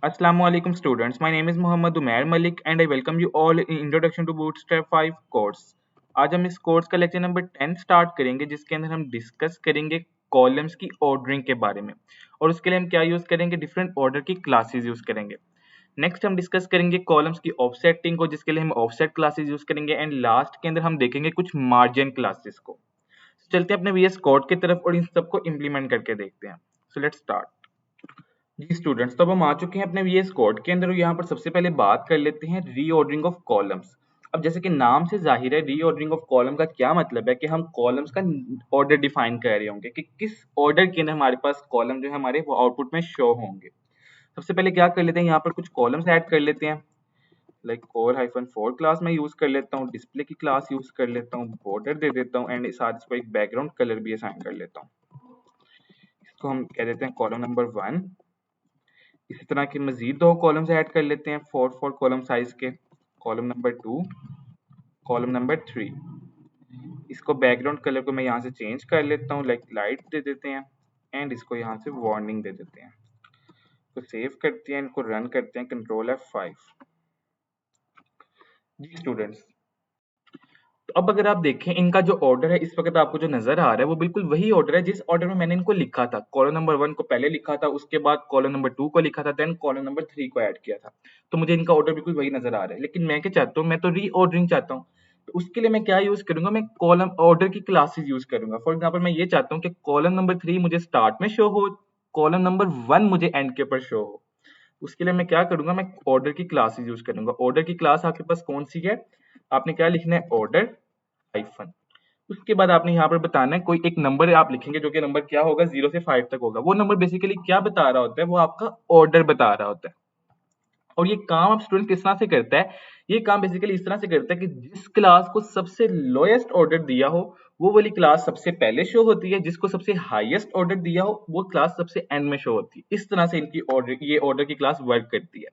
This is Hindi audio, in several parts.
Assalamualaikum students. My name is Muhammad Umair Malik and I welcome you all in Introduction to Bootstrap 5 course. आज हम इस कोर्स का लेक्चर नंबर 10 स्टार्ट करेंगे जिसके अंदर हम डिस्कस करेंगे कॉलम्स की ऑर्डरिंग के बारे में और उसके लिए हम क्या यूज करेंगे, डिफरेंट ऑर्डर की क्लासेस यूज करेंगे। नेक्स्ट हम डिस्कस करेंगे कॉलम्स की ऑफसेटिंग को जिसके लिए हम ऑफसेट क्लासेस यूज करेंगे एंड लास्ट के अंदर हम देखेंगे कुछ मार्जिन क्लासेस को। चलते हैं अपने VS कोड की तरफ और इन सबको इम्प्लीमेंट करके देखते हैं। So let's start. जी स्टूडेंट्स, तो अब हम आ चुके हैं अपने VS कोड के अंदर। यहाँ पर सबसे पहले बात कर लेते हैं रीऑर्डरिंग ऑफ कॉलम्स। अब जैसे कि नाम से जाहिर है, रीऑर्डरिंग ऑफ कॉलम का क्या मतलब है कि हम कॉलम्स का ऑर्डर डिफाइन कर रहे होंगे कि किस ऑर्डर के अंदर हमारे पास कॉलम जो है हमारे वो आउटपुट में शो होंगे। सबसे पहले क्या कर लेते हैं, यहाँ पर कुछ कॉलम्स ऐड कर लेते हैं। लाइक core-4 क्लास में यूज कर लेता हूँ, डिस्प्ले की क्लास यूज कर लेता हूँ, बॉर्डर दे देता हूँ एंड साथ इसको एक बैकग्राउंड कलर भी असाइन कर लेता हूँ। इसको हम कह देते हैं कॉलम नंबर 1। इसी तरह के मजीद 2 कॉलम्स ऐड कर लेते हैं 4 कॉलम साइज के। Column number 2, column number 3। इसको बैकग्राउंड कलर को मैं यहाँ से चेंज कर लेता हूँ, लाइक लाइट दे देते हैं एंड इसको यहाँ से वार्निंग दे देते हैं। तो सेव करते हैं, इनको रन करते हैं, कंट्रोल F5। जी स्टूडेंट्स, तो अब अगर आप देखें इनका जो ऑर्डर है इस वक्त आपको जो नजर आ रहा है वो बिल्कुल वही ऑर्डर है जिस ऑर्डर में मैंने इनको लिखा था। कॉलम नंबर 1 को पहले लिखा था, उसके बाद कॉलम नंबर 2 को लिखा था, देन कॉलम नंबर 3 को ऐड किया था। तो मुझे इनका ऑर्डर बिल्कुल वही नजर आ रहा है, लेकिन मैं क्या चाहता हूँ, मैं तो रीऑर्डरिंग चाहता हूँ। तो उसके लिए मैं क्या यूज करूंगा, मैं कॉलम ऑर्डर की क्लासेस यूज करूंगा। फॉर एग्जाम्पल मैं ये चाहता हूँ कि कॉलम नंबर 3 मुझे स्टार्ट में शो हो, कॉलम नंबर 1 मुझे एंड के ऊपर शो हो। उसके लिए मैं क्या करूंगा, मैं ऑर्डर की क्लासेस यूज करूंगा। ऑर्डर की क्लास आपके पास कौन सी है, आपने क्या लिखना है, ऑर्डर हाइफन। उसके बाद आपने यहाँ पर बताना है कोई एक नंबर आप लिखेंगे जो कि नंबर क्या होगा, 0 से 5 तक होगा। वो नंबर बेसिकली क्या बता रहा होता है, वो आपका ऑर्डर बता रहा होता है। और ये काम आप स्टूडेंट किस तरह से करता है, ये काम बेसिकली इस तरह से करता है कि जिस क्लास को सबसे लोएस्ट ऑर्डर दिया हो वो वाली क्लास सबसे पहले शो होती है, जिसको सबसे हाईएस्ट ऑर्डर दिया हो वो क्लास सबसे एंड में शो होती है। इस तरह से इनकी ऑर्डर, ये ऑर्डर की क्लास वर्क करती है।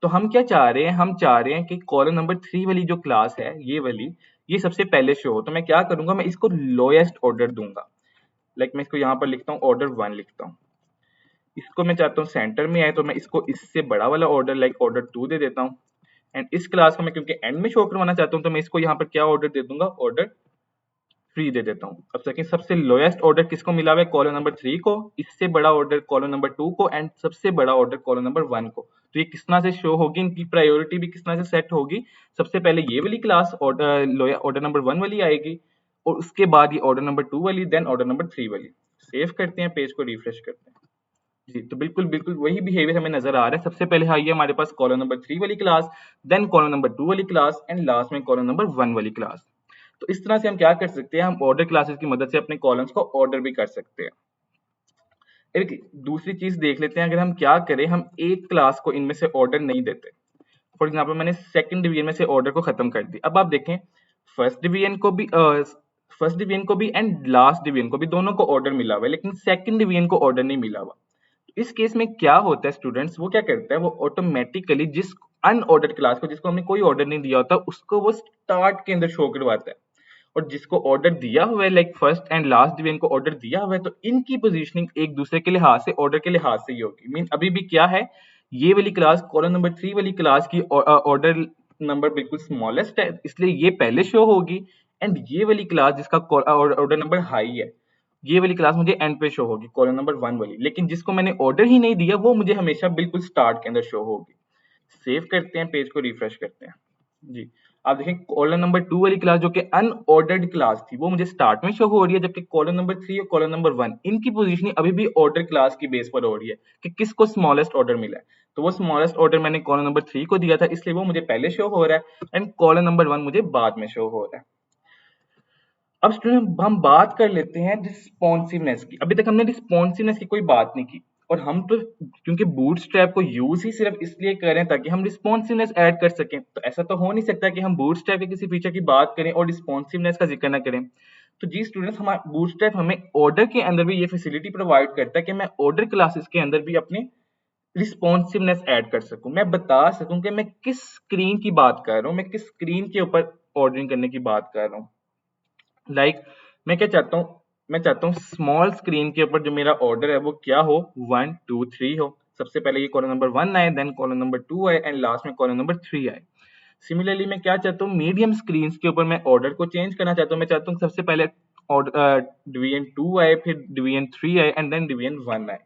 तो हम क्या चाह रहे हैं, हम चाह रहे हैं कि कॉलम नंबर 3 वाली जो क्लास है ये वाली, ये सबसे पहले शो हो। तो मैं क्या करूंगा, मैं इसको लोएस्ट ऑर्डर दूंगा। लाइक मैं इसको यहाँ पर लिखता हूँ ऑर्डर 1 लिखता हूँ। इसको मैं चाहता हूँ सेंटर में आए, तो मैं इसको इससे बड़ा वाला ऑर्डर लाइक ऑर्डर 2 दे देता हूँ। एंड इस क्लास को मैं क्योंकि एंड में शो करवाना चाहता हूँ तो मैं इसको यहाँ पर क्या ऑर्डर दे दूंगा, ऑर्डर 3 दे देता हूँ। अब सेकंड सबसे लोएस्ट ऑर्डर किसको मिला हुआ है, कॉलम नंबर 3 को, इससे बड़ा ऑर्डर कॉलम नंबर 2 को एंड सबसे बड़ा ऑर्डर कॉलम नंबर 1 को। तो ये किस तरह से शो होगी, इनकी प्रायोरिटी भी किस तरह से सेट होगी। सबसे पहले ये वाली क्लास ऑर्डर नंबर 1 वाली आएगी और उसके बाद ये ऑर्डर नंबर 2 वाली, देन ऑर्डर नंबर 3 वाली। सेव करते हैं, पेज को रिफ्रेश करते हैं। जी, तो बिल्कुल बिल्कुल वही बिहेवियर हमें नजर आ रहा है। सबसे पहले आई है हमारे पास कॉलम नंबर 3 वाली क्लास, देन कॉलम नंबर 2 वाली क्लास एंड लास्ट में कॉलम नंबर 1 वाली क्लास। तो इस तरह से हम क्या कर सकते हैं, हम ऑर्डर क्लासेस की मदद से अपने कॉलम्स को ऑर्डर भी कर सकते हैं। एक दूसरी चीज देख लेते हैं, अगर हम क्या करें, हम एक क्लास को इनमें से ऑर्डर नहीं देते। फॉर एग्जाम्पल मैंने सेकंड डिवीजन में से ऑर्डर को खत्म कर दिया। अब आप देखें फर्स्ट डिवीजन को भी एंड लास्ट डिवीजन को भी, दोनों को ऑर्डर मिला हुआ है, लेकिन सेकंड डिवीजन को ऑर्डर नहीं मिला हुआ। इस केस में क्या होता है स्टूडेंट्स, वो क्या करता है, वो ऑटोमेटिकली जिस अनऑर्डर्ड क्लास को, जिसको हमने कोई ऑर्डर नहीं दिया होता, उसको वो स्टार्ट के अंदर शो करवाता है। और जिसको ऑर्डर दिया हुआ है, like first and last division को ऑर्डर दिया हुआ है, तो इनकी पोजीशनिंग एक दूसरे के लिहाज से, ऑर्डर के लिहाज से ही होगी। मीन अभी भी क्या है, ये वाली क्लास कॉलम नंबर 3 वाली क्लास की ऑर्डर नंबर बिल्कुल स्मॉलेस्ट है, इसलिए ये पहले शो होगी। एंड ये वाली क्लास जिसका ऑर्डर नंबर हाई है, ये वाली क्लास मुझे एंड पे शो होगी, कॉलम नंबर 1 वाली। लेकिन जिसको मैंने ऑर्डर ही नहीं दिया वो मुझे हमेशा बिल्कुल स्टार्ट के अंदर शो होगी। सेव करते हैं, पेज को रिफ्रेश करते हैं। जी, आप देखें कॉलम नंबर 2 वाली क्लास जो कि अनऑर्डर्ड क्लास थी वो मुझे स्टार्ट में शो हो रही है, जबकि कॉलम नंबर 3 और कॉलम नंबर 1 इनकी पोजीशनिंग अभी भी ऑर्डर क्लास की बेस पर हो रही है कि किसको स्मॉलेस्ट ऑर्डर मिला है। तो वो स्मॉलेस्ट ऑर्डर मैंने कॉलम नंबर 3 को दिया था, इसलिए वो मुझे पहले शो हो रहा है एंड कॉलम नंबर 1 मुझे बाद में शो हो रहा है। अब स्टूडेंट हम बात कर लेते हैं रिस्पॉन्सिवनेस की। अभी तक हमने रिस्पॉन्सिवनेस की कोई बात नहीं की, और हम तो क्योंकि बूटस्ट्रैप को यूज ही सिर्फ इसलिए कर रहे हैं ताकि हम रिस्पॉन्सिवनेस ऐड कर सकें। तो ऐसा तो हो नहीं सकता कि हम बूटस्ट्रैप के किसी फीचर की बात करें और रिस्पॉन्सिवनेस का जिक्र ना करें। तो जी स्टूडेंट्स, हमारा बूटस्ट्रैप हमें ऑर्डर के अंदर भी ये फैसिलिटी प्रोवाइड करता है कि मैं ऑर्डर क्लासेस के अंदर भी अपने रिस्पॉन्सिवनेस ऐड कर सकूं। मैं बता सकूं कि मैं किस स्क्रीन की बात कर रहा हूं, मैं किस स्क्रीन के ऊपर ऑर्डरिंग करने की बात कर रहा हूं। लाइक मैं क्या चाहता हूँ, मैं चाहता हूँ स्मॉल स्क्रीन के ऊपर जो मेरा ऑर्डर है वो क्या हो, 1 2 3 हो। सबसे पहले ये कॉलम नंबर 1 आए, देन कॉलम नंबर 2 आए एंड लास्ट में कॉलम नंबर 3 आए। सिमिलरली मैं क्या चाहता हूँ, मीडियम स्क्रीन के ऊपर मैं ऑर्डर को चेंज करना चाहता हूँ। मैं चाहता हूँ सबसे पहले डिवीजन 2 आए, फिर डिवीजन 3 आए एंड देन डिवीजन 1 आए।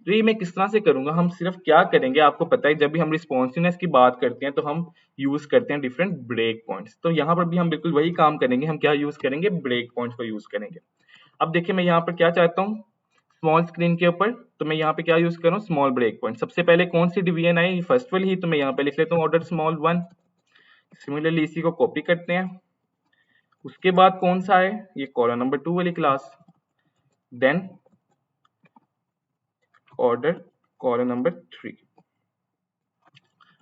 तो ये मैं किस तरह से करूंगा, हम सिर्फ क्या करेंगे, आपको पता है जब भी हम रिस्पॉन्सिवनेस की बात करते हैं तो हम यूज करते हैं डिफरेंट ब्रेक पॉइंट्स। तो यहाँ पर भी हम बिल्कुल वही काम करेंगे, हम क्या यूज करेंगे, ब्रेक पॉइंट्स को यूज करेंगे। अब देखिए मैं यहाँ पर क्या चाहता हूँ, स्मॉल स्क्रीन के ऊपर, तो मैं यहाँ पे क्या यूज करूँ, स्मॉल ब्रेक पॉइंट। सबसे पहले कौन सी डिवीजन आई, फर्स्ट वाली ही, तो मैं यहाँ पे लिख लेता हूँ ऑर्डर स्मॉल 1। सिमिलरली इसी को कॉपी करते हैं। उसके बाद कौन सा है, ये कॉलम नंबर 2 वाली class, then order column number 3।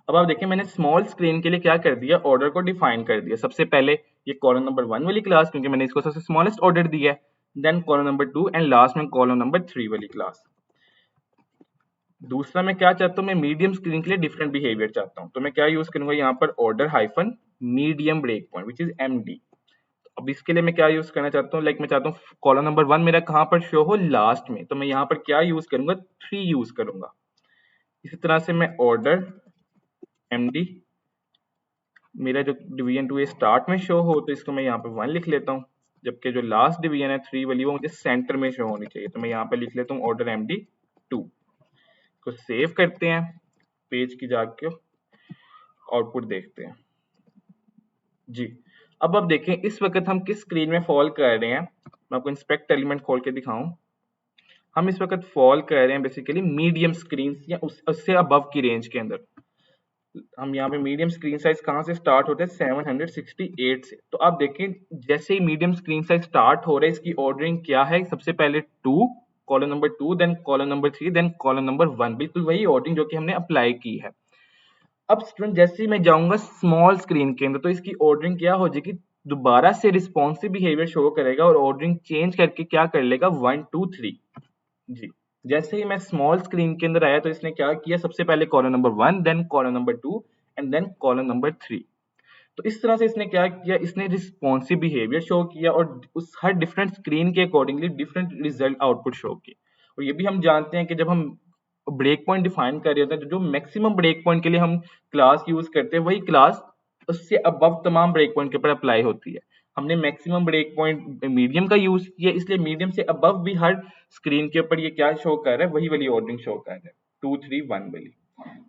अब आप देखिए मैंने स्मॉल स्क्रीन के लिए क्या कर दिया, ऑर्डर को डिफाइन कर दिया। सबसे पहले ये कॉलम नंबर 1 वाली क्लास, क्योंकि मैंने इसको सबसे स्मॉलेस्ट ऑर्डर दिया है, then column number 2 and last में कॉलम नंबर 3 वाली क्लास। दूसरा मैं क्या चाहता हूँ, मैं मीडियम स्क्रीन के लिए डिफरेंट बिहेवियर चाहता हूँ, तो मैं क्या यूज करूंगा यहाँ पर, order hyphen medium break point which is MD. अब इसके लिए मैं क्या यूज करना चाहता हूँ, लाइक मैं चाहता हूँ कॉलम नंबर 1 मेरा कहाँ पर शो हो, लास्ट में, तो मैं यहाँ पर क्या यूज करूंगा, 3 यूज करूंगा। इसी तरह से मैं ऑर्डर एमडी, मेरा जो डिवीजन 2 स्टार्ट में शो हो तो इसको मैं यहाँ पे 1 लिख लेता हूँ, जबकि जो लास्ट डिवीजन है 3 वाली वो मुझे सेंटर में शो होनी चाहिए, तो मैं यहाँ पे लिख लेता हूँ ऑर्डर एमडी 2। को सेव करते हैं, पेज की जाके आउटपुट देखते हैं जी। अब देखें इस वक्त हम किस स्क्रीन में फॉल कर रहे हैं, मैं आपको इंस्पेक्ट एलिमेंट खोल के दिखाऊं। हम इस वक्त फॉल कर रहे हैं बेसिकली मीडियम स्क्रीन या उससे अबव की रेंज के अंदर। हम यहाँ पे मीडियम स्क्रीन साइज कहाँ से स्टार्ट होते हैं, 768 से। तो आप देखें जैसे ही मीडियम स्क्रीन साइज स्टार्ट हो रहा है, इसकी ऑर्डरिंग क्या है, सबसे पहले 2, column number 2, then column number 3, then column number 1, बिल्कुल वही ऑर्डरिंग जो कि हमने अप्लाई की है। अब स्टूडेंट जैसे ही मैं जाऊंगा स्मॉल स्क्रीन के अंदर, तो इसकी ऑर्डरिंग क्या हो जाएगी, दोबारा से रिस्पॉन्सिव बिहेवियर शो करेगा और ऑर्डरिंग चेंज करके क्या कर लेगा, 1 2 3 जी। जैसे ही मैं स्मॉल स्क्रीन के अंदर आया तो इसने क्या किया, सबसे पहले column number 1, then column number 2 and then column number 3। तो इस तरह से इसने क्या किया, इसने रिस्पॉन्सिव बिहेवियर शो किया और उस हर डिफरेंट स्क्रीन के accordingly different result output show किए। और ये भी हम जानते हैं कि जब हम ब्रेक पॉइंट डिफाइन कर रहे होते हैं तो जो मैक्सिमम ब्रेक पॉइंट के लिए हम क्लास यूज करते हैं वही क्लास उससे अबव तमाम ब्रेक पॉइंट के ऊपर अप्लाई होती है। हमने मैक्सिमम ब्रेक पॉइंट मीडियम का यूज किया, इसलिए मीडियम से अबव भी हर स्क्रीन के ऊपर ये क्या शो कर रहा है, वही वाली ऑर्डरिंग शो कर रहा है, 2 3 1 वाली।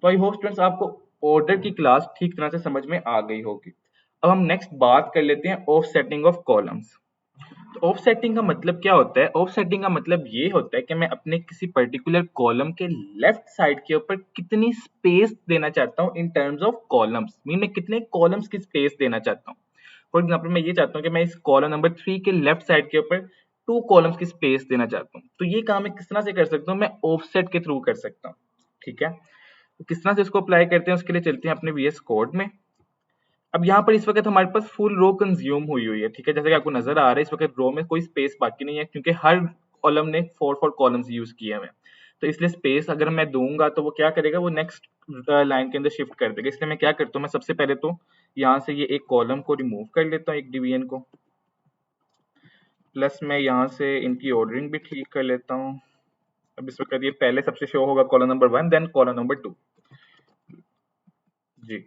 तो आई होप स्टूडेंट्स आपको ऑर्डर की क्लास ठीक तरह से समझ में आ गई होगी। अब हम नेक्स्ट बात कर लेते हैं ऑफसेटिंग ऑफ कॉलम्स। तो ऑफसेटिंग का मतलब क्या होता है, ऑफसेटिंग का मतलब ये होता है कि मैं अपने किसी पर्टिकुलर कॉलम के लेफ्ट साइड के ऊपर कितनी स्पेस देना चाहता हूँ in terms of columns, mean मैं कितने कॉलम्स की स्पेस देना चाहता हूँ। फॉर एग्जाम्पल मैं ये चाहता हूँ कि मैं इस कॉलम नंबर 3 के लेफ्ट साइड के ऊपर 2 कॉलम्स की स्पेस देना चाहता हूँ। तो ये काम मैं किस तरह से कर सकता हूँ, मैं ऑफसेट के थ्रू कर सकता हूँ। ठीक है, तो किस तरह से इसको अप्लाई करते हैं उसके लिए चलते हैं अपने VS कोड में। अब यहाँ पर इस वक्त हमारे पास फुल रो कंज्यूम हुई है, ठीक है, जैसे कि आपको नजर आ रहा है इस वक्त रो में कोई स्पेस बाकी नहीं है क्योंकि हर कॉलम ने 4 कॉलम्स यूज किए हुए हैं। तो इसलिए स्पेस अगर मैं दूंगा तो वो क्या करेगा, वो नेक्स्ट लाइन के अंदर शिफ्ट कर देगा। इसलिए मैं क्या करता हूँ, मैं सबसे पहले तो यहाँ से ये एक कॉलम को रिमूव कर लेता हूँ, एक डिवीजन को, प्लस मैं यहाँ से इनकी ऑर्डरिंग भी ठीक कर लेता हूँ। अब इस वक्त ये पहले सबसे शो होगा column number 1, then column number 2 जी।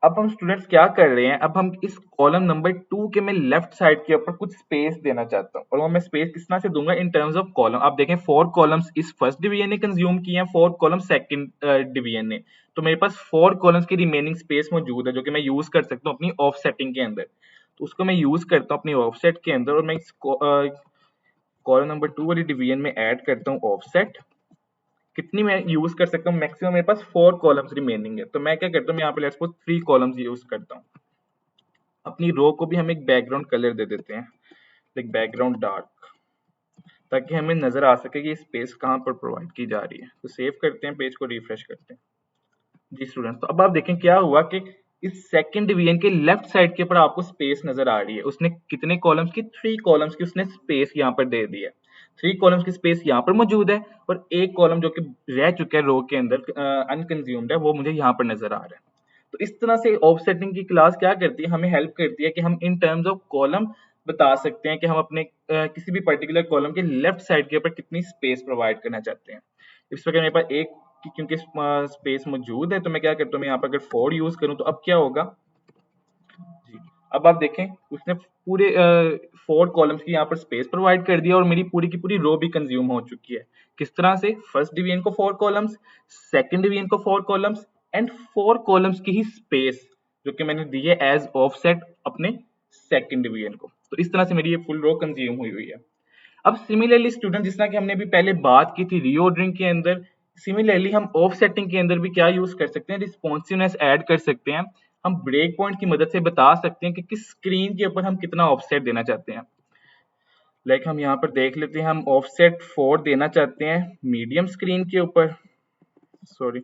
अब हम स्टूडेंट्स क्या कर रहे हैं, अब हम इस कॉलम नंबर 2 के मैं लेफ्ट साइड के ऊपर कुछ स्पेस देना चाहता हूँ, और वो मैं स्पेस किस तरह से दूंगा, इन टर्म्स ऑफ कॉलम। आप देखें 4 कॉलम्स इस फर्स्ट डिवीजन ने कंज्यूम किए हैं, 4 कॉलम सेकंड डिवीजन ने, तो मेरे पास 4 कॉलम्स की रिमेनिंग स्पेस मौजूद है जो कि मैं यूज कर सकता हूँ अपनी ऑफसेटिंग के अंदर। तो उसको मैं यूज करता हूँ अपनी ऑफसेट के अंदर, और मैं इस कॉलम नंबर 2 वाली डिवीजन में ऐड करता हूँ ऑफसेट। कितनी मैं यूज कर सकता हूँ, मैक्सिमम मेरे पास 4 कॉलम्स रिमेनिंग है, तो मैं क्या करता हूँ यहाँ पे लेट्स सपोज 3 कॉलम्स यूज करता हूँ। अपनी रो को भी हम एक बैकग्राउंड कलर दे देते हैं, लाइक बैकग्राउंड डार्क, ताकि हमें नजर आ सके कि स्पेस कहाँ पर प्रोवाइड की जा रही है। तो सेव करते हैं, पेज को रिफ्रेश करते हैं जी स्टूडेंट्स। तो अब आप देखें क्या हुआ कि इस सेकंड डिवीजन के लेफ्ट साइड के ऊपर आपको स्पेस नजर आ रही है। उसने कितने कॉलम्स की, 3 कॉलम्स की उसने स्पेस यहाँ पर दे दी है। 3 कॉलम्स की स्पेस यहाँ पर मौजूद है, और एक कॉलम जो कि रह चुका है रो के अंदर अनकंज्यूम्ड है, वो मुझे यहाँ पर नजर आ रहा है। तो इस तरह से ऑफसेटिंग की क्लास क्या करती है, हमें हेल्प करती है कि हम इन टर्म्स ऑफ कॉलम बता सकते हैं कि हम अपने किसी भी पर्टिकुलर कॉलम के लेफ्ट साइड के ऊपर कितनी स्पेस प्रोवाइड करना चाहते हैं। इस प्रकार मेरे पास एक कि क्योंकि स्पेस मौजूद है तो मैं क्या करता हूँ, मैं यहाँ पर अगर 4 यूज करूँ तो अब क्या होगा जी। अब आप देखें उसने पूरे 4 कॉलम्स की यहाँ पर स्पेस प्रोवाइड कर दिया और मेरी पूरी की पूरी रो भी कंज्यूम हो चुकी है। किस तरह से? फर्स्ट डिवीजन को 4 कॉलम्स, सेकंड डिवीजन को 4 कॉलम्स एंड 4 कॉलम्स की ही स्पेस जो कि मैंने दी है एज ऑफसेट अपने सेकंड डिवीजन को। तो इस तरह से मेरी ये फुल रो कंज्यूम हुई हुई है। अब सिमिलरली स्टूडेंट, जिस तरह की हमने अभी पहले बात की थी रीऑर्डरिंग के अंदर, सिमिलरली हम ऑफसेटिंग के अंदर भी क्या यूज कर सकते हैं, रिस्पॉन्सिवनेस ऐड कर सकते हैं। हम ब्रेक पॉइंट की मदद से बता सकते हैं कि किस स्क्रीन के ऊपर हम कितना ऑफसेट देना चाहते हैं। लाइक हम यहाँ पर देख लेते हैं, हम ऑफसेट 4 देना चाहते हैं मीडियम स्क्रीन के ऊपर, सॉरी,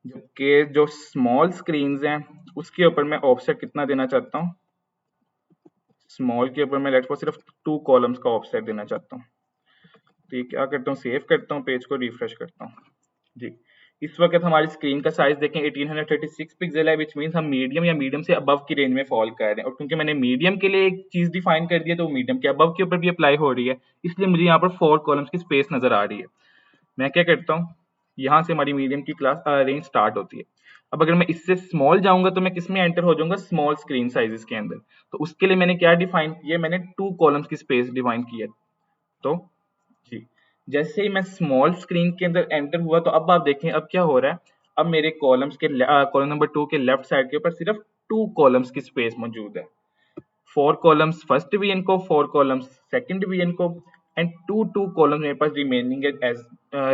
जबकि जो स्मॉल स्क्रीन हैं उसके ऊपर मैं ऑफसेट कितना देना चाहता हूँ, स्मॉल के ऊपर मैं लेट्स सपोज सिर्फ 2 कॉलम्स का ऑफसेट देना चाहता हूँ। तो ये क्या करता हूँ, सेव करता हूँ, पेज को रिफ्रेश करता हूँ जी। इस वक्त हमारी स्क्रीन का साइज देखें 1836 पिक्सल है, विच मींस हम मीडियम या मीडियम से अबव की रेंज में फॉल कर रहे हैं। और क्योंकि मैंने मीडियम के लिए एक चीज डिफाइन कर दी है तो मीडियम के अबव के ऊपर भी अप्लाई हो रही है, इसलिए मुझे यहाँ पर 4 कॉलम्स की स्पेस नजर आ रही है। मैं क्या करता हूँ, यहाँ से हमारी मीडियम की क्लास रेंज स्टार्ट होती है। अब अगर मैं इससे स्मॉल जाऊंगा तो मैं किस में एंटर हो जाऊंगा, स्मॉल स्क्रीन साइजेस के अंदर। तो उसके लिए मैंने क्या डिफाइन किया, मैंने 2 कॉलम्स की स्पेस डिफाइन की है। तो जी, जैसे ही मैं स्मॉल स्क्रीन के अंदर एंटर हुआ तो अब आप देखें अब क्या हो रहा है। अब मेरे कॉलम्स के कॉलम नंबर 2 के लेफ्ट साइड के ऊपर सिर्फ 2 कॉलम्स की स्पेस मौजूद है। 4 कॉलम्स फर्स्ट डिवीजन को, 4 कॉलम्स सेकंड डिवीजन को एंड 2 कॉलम्स मेरे पास रिमेनिंग है एज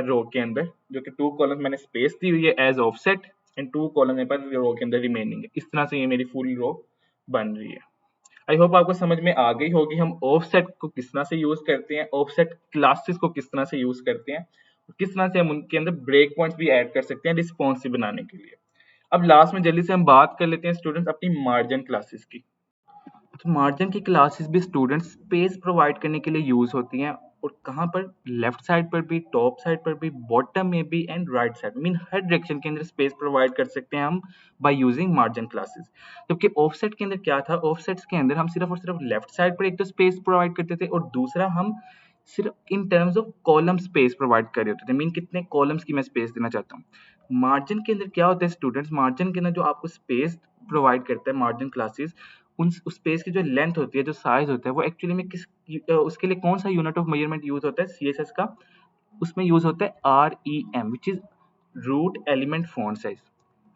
रो के अंदर, जो कि 2 कॉलम्स मैंने स्पेस दी हुई है एज ऑफसेट एंड 2 कॉलम मेरे पास रो के अंदर रिमेनिंग है। इस तरह से ये मेरी फुल रो बन रही है। आई होप आपको समझ में आ गई होगी हम ऑफसेट को किस तरह से यूज करते हैं, ऑफसेट क्लासेस को किस तरह से यूज करते हैं, और किस तरह से हम उनके अंदर ब्रेक पॉइंट्स भी ऐड कर सकते हैं रिस्पॉन्सिव बनाने के लिए। अब लास्ट में जल्दी से हम बात कर लेते हैं स्टूडेंट्स अपनी मार्जिन क्लासेस की। तो मार्जिन की क्लासेस भी स्टूडेंट्स स्पेस प्रोवाइड करने के लिए यूज होती हैं, और कहाँ पर, लेफ्ट साइड पर भी, टॉप साइड पर भी, बॉटम में भी and right side mean her direction के अंदर स्पेस प्रोवाइड कर सकते हैं हम बाय यूजिंग मार्जिन क्लासेस। जबकि ऑफसेट के अंदर क्या था, ऑफसेट्स के अंदर हम सिर्फ और सिर्फ लेफ्ट साइड पर एक तो स्पेस प्रोवाइड करते थे और दूसरा हम सिर्फ in terms of column space provide कर रहे होते थे, मीन कितने कॉलम्स की मैं स्पेस देना चाहता हूँ। मार्जिन के अंदर क्या होता है स्टूडेंट्स, मार्जिन के अंदर जो आपको स्पेस प्रोवाइड करता है मार्जिन क्लासेस, उस स्पेस की जो लेंथ होती है, जो साइज होता है, वो एक्चुअली में उसके लिए कौन सा यूनिट ऑफ मेजरमेंट यूज होता है सीएसएस का, उसमें यूज होता है REM which is root element font size.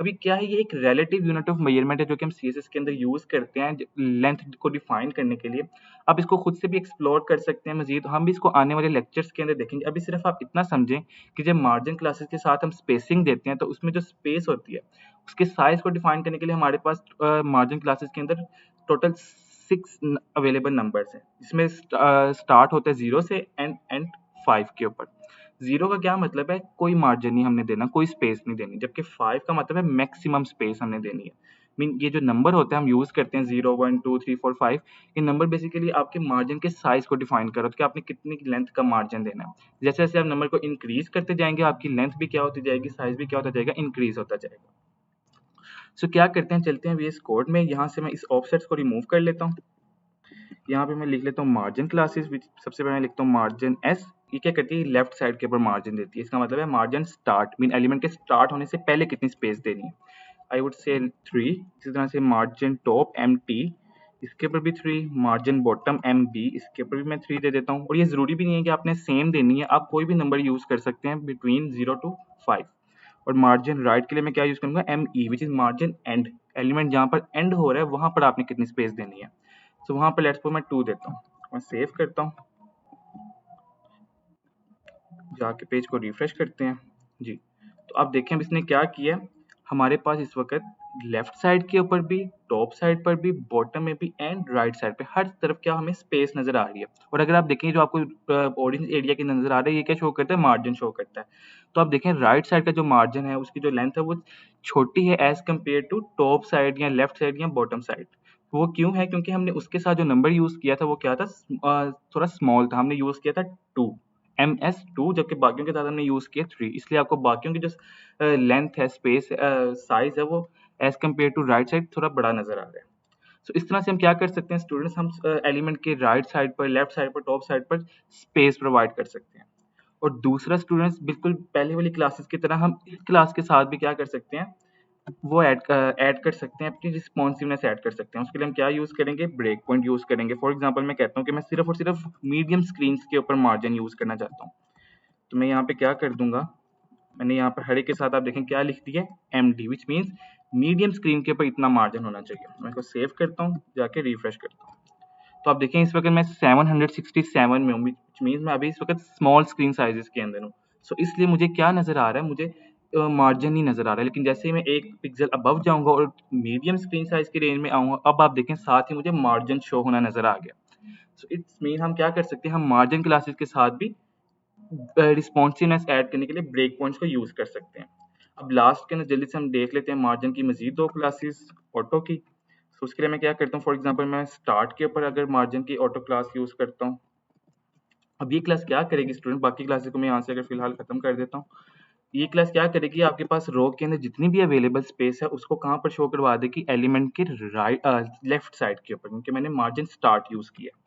अभी क्या है, ये एक रिलेटिव यूनिट ऑफ मेजरमेंट है जो कि हम सीएसएस के अंदर यूज करते हैं लेंथ को डिफाइन करने के लिए। आप इसको खुद से भी एक्सप्लोर कर सकते हैं मजीद, हम भी इसको आने वाले लेक्चर्स के अंदर देखेंगे। अभी सिर्फ आप इतना समझें कि जब मार्जिन क्लासेस के साथ हम स्पेसिंग देते हैं तो उसमें जो स्पेस होती है उसके साइज को डिफाइन करने के लिए हमारे पास मार्जिन क्लासेस के अंदर टोटल 6 अवेलेबल नंबर्स हैं, जिसमें स्टार्ट होता है 0 से एंड 5 के ऊपर। 0 का क्या मतलब है, कोई मार्जिन नहीं हमने देना, कोई स्पेस नहीं देनी, जबकि 5 का मतलब है मैक्सिमम स्पेस हमने देनी है। मीन ये जो नंबर होते हैं हम यूज करते हैं 0 1 2 3 4 5, ये नंबर बेसिकली आपके मार्जिन के साइज को डिफाइन करो कि आपने कितनी लेंथ का मार्जिन देना है। जैसे जैसे आप नंबर को इंक्रीज करते जाएंगे आपकी लेंथ भी क्या होती जाएगी, साइज भी क्या होता जाएगा, इंक्रीज होता जाएगा। सो क्या करते हैं, चलते हैं VS कोड में, यहाँ से मैं इस ऑफसेट्स को रिमूव कर लेता हूँ। यहाँ पे मैं लिख लेता हूँ मार्जिन क्लासेस, सबसे पहले लिखता हूँ मार्जिन एस। ये क्या करती है, लेफ्ट साइड के ऊपर मार्जिन देती है, इसका मतलब है मार्जिन स्टार्ट मीन एलिमेंट के स्टार्ट होने से पहले कितनी स्पेस देनी है। I would say 3। इसी तरह से मार्जिन टॉप MT, इसके ऊपर भी 3, मार्जिन बॉटम MB, इसके ऊपर भी मैं 3 दे देता हूँ। और ये जरूरी भी नहीं है कि आपने सेम देनी है, आप कोई भी नंबर यूज कर सकते हैं बिटवीन 0 to 5। और मार्जिन राइट के लिए मैं क्या यूज करूंगा, ME which is margin and, element जहां पर एंड हो रहा है वहां पर आपने कितनी स्पेस देनी है। तो वहां पर लेट्स सपोज मैं 2 देता हूँ, मैं सेव करता हूँ, जाके पेज को रिफ्रेश करते हैं जी। तो आप देखें अब इसने क्या किया, हमारे पास इस वक्त लेफ्ट साइड के ऊपर भी, टॉप साइड पर भी, बॉटम में भी एंड राइट साइड पे हर तरफ क्या हमें स्पेस नजर आ रही है। और अगर आप देखें जो आपको ऑरेंज एरिया की नजर आ रहा है, ये क्या शो करता है, मार्जिन शो करता है। तो आप देखें राइट साइड का जो मार्जिन है उसकी जो लेंथ है वो छोटी है as compare to top side या लेफ्ट साइड या बॉटम साइड। वो क्यों है, क्योंकि हमने उसके साथ जो नंबर यूज किया था वो क्या था, थोड़ा स्मॉल था, हमने यूज किया था 2, MS2, जबकि बाकियों के साथ हमने यूज किया 3, इसलिए आपको बाकियों की जो लेंथ है, स्पेस साइज है, वो as compare to right side थोड़ा बड़ा नजर आ रहा है। सो इस तरह से हम क्या कर सकते हैं स्टूडेंट्स, हम एलिमेंट के राइट साइड पर, लेफ्ट साइड पर, टॉप साइड पर स्पेस प्रोवाइड कर सकते हैं। और दूसरा स्टूडेंट्स बिल्कुल पहले वाली क्लासेस की तरह हम इस क्लास के साथ भी क्या कर सकते हैं, वो ऐड कर सकते हैं, अपनी रिस्पॉन्सिवनेस ऐड कर सकते हैं। उसके लिए हम क्या यूज़ करेंगे, ब्रेक पॉइंट यूज़ करेंगे। फॉर एग्जांपल मैं कहता हूँ कि मैं सिर्फ और सिर्फ मीडियम स्क्रीन्स के ऊपर मार्जिन यूज़ करना चाहता हूँ, तो मैं यहाँ पे क्या कर दूंगा, मैंने यहाँ पर हरे के साथ आप देखें क्या लिख दिया, MD, which means medium screen के ऊपर इतना मार्जिन होना चाहिए। मैं इसको सेव करता हूँ, जाके रिफ्रेश करता हूँ, तो आप देखें इस वक्त मैं 767 में हूँ, विच मीन्स मैं अभी इस वक्त स्मॉल स्क्रीन साइजेस के अंदर हूँ। सो इसलिए मुझे क्या नज़र आ रहा है, मुझे मार्जिन नहीं नज़र आ रहा है। लेकिन जैसे ही मैं एक पिक्सल अबव जाऊंगा और मीडियम स्क्रीन साइज की रेंज में आऊंगा, अब आप देखें साथ ही मुझे मार्जिन शो होना नज़र आ गया। सो इट्स मीन हम क्या कर सकते हैं, हम मार्जिन क्लासेस के साथ भी रिस्पॉन्सिवनेस ऐड करने के लिए ब्रेक पॉइंट्स को यूज़ कर सकते हैं। अब लास्ट के अंदर जल्दी से हम देख लेते हैं मार्जिन की मजीद 2 क्लासेस ऑटो की। तो उसके लिए मैं क्या करता हूँ, फॉर एग्जांपल मैं स्टार्ट के ऊपर अगर मार्जिन की ऑटो क्लास यूज़ करता हूँ। अब ये क्लास क्या करेगी स्टूडेंट, बाकी क्लासेस को मैं यहाँ से अगर फिलहाल खत्म कर देता हूँ। ये क्लास क्या करेगी, आपके पास रो के अंदर जितनी भी अवेलेबल स्पेस है उसको कहाँ पर शो करवा देगी, एलिमेंट के राइट लेफ्ट साइड के ऊपर, क्योंकि मैंने मार्जिन स्टार्ट यूज़ किया।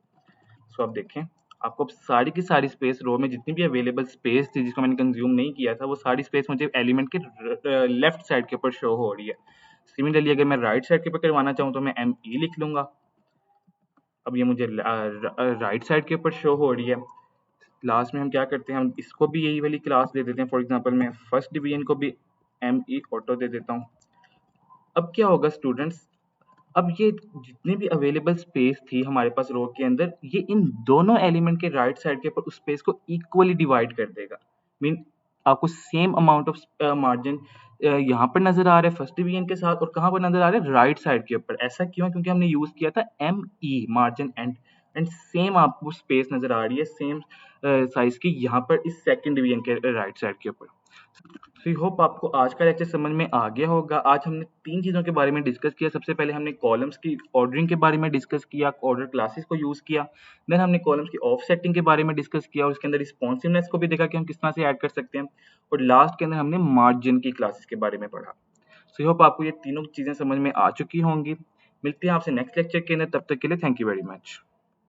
सो आप देखें आपको अब सारी की सारी स्पेस रो में जितनी भी अवेलेबल स्पेस थी जिसको मैंने कंज्यूम नहीं किया था, वो सारी स्पेस मुझे एलिमेंट के लेफ्ट साइड के ऊपर शो हो रही है। सिमिलरली अगर मैं राइट साइड के ऊपर करवाना चाहूँ तो मैं ME लिख लूंगा। अब ये मुझे राइट साइड के ऊपर शो हो रही है। लास्ट में हम क्या करते हैं, हम इसको भी यही वाली क्लास दे देते हैं। फॉर एग्जांपल मैं फर्स्ट डिवीजन को भी ME ऑटो दे देता हूँ। अब क्या होगा स्टूडेंट्स, अब ये जितनी भी अवेलेबल स्पेस थी हमारे पास रो के अंदर, ये इन दोनों एलिमेंट के राइट साइड के ऊपर उस स्पेस को इक्वली डिवाइड कर देगा। मीन आपको सेम अमाउंट ऑफ मार्जिन यहाँ पर नजर आ रहा है फर्स्ट डिवीजन के साथ, और कहाँ पर नजर आ रहा है, राइट साइड के ऊपर। ऐसा क्यों, क्योंकि हमने यूज किया था ME मार्जिन एंड सेम आपको स्पेस नजर आ रही है सेम साइज की यहाँ पर इस सेकंड डिवीजन के राइट साइड के ऊपर। सो आई होप आपको आज का लेक्चर समझ में आ गया होगा। आज हमने 3 चीज़ों के बारे में डिस्कस किया। सबसे पहले हमने कॉलम्स की ऑर्डरिंग के बारे में डिस्कस किया, ऑर्डर क्लासेस को यूज़ किया। देन हमने कॉलम्स की ऑफसेटिंग के बारे में डिस्कस किया और उसके अंदर रिस्पॉन्सिवनेस को भी देखा कि हम किस तरह से ऐड कर सकते हैं। और लास्ट के अंदर हमने मार्जिन की क्लासेस के बारे में पढ़ा। सो आई होप आपको ये तीनों चीज़ें समझ में आ चुकी होंगी। मिलते हैं आपसे नेक्स्ट लेक्चर के अंदर, तब तक के लिए थैंक यू वेरी मच।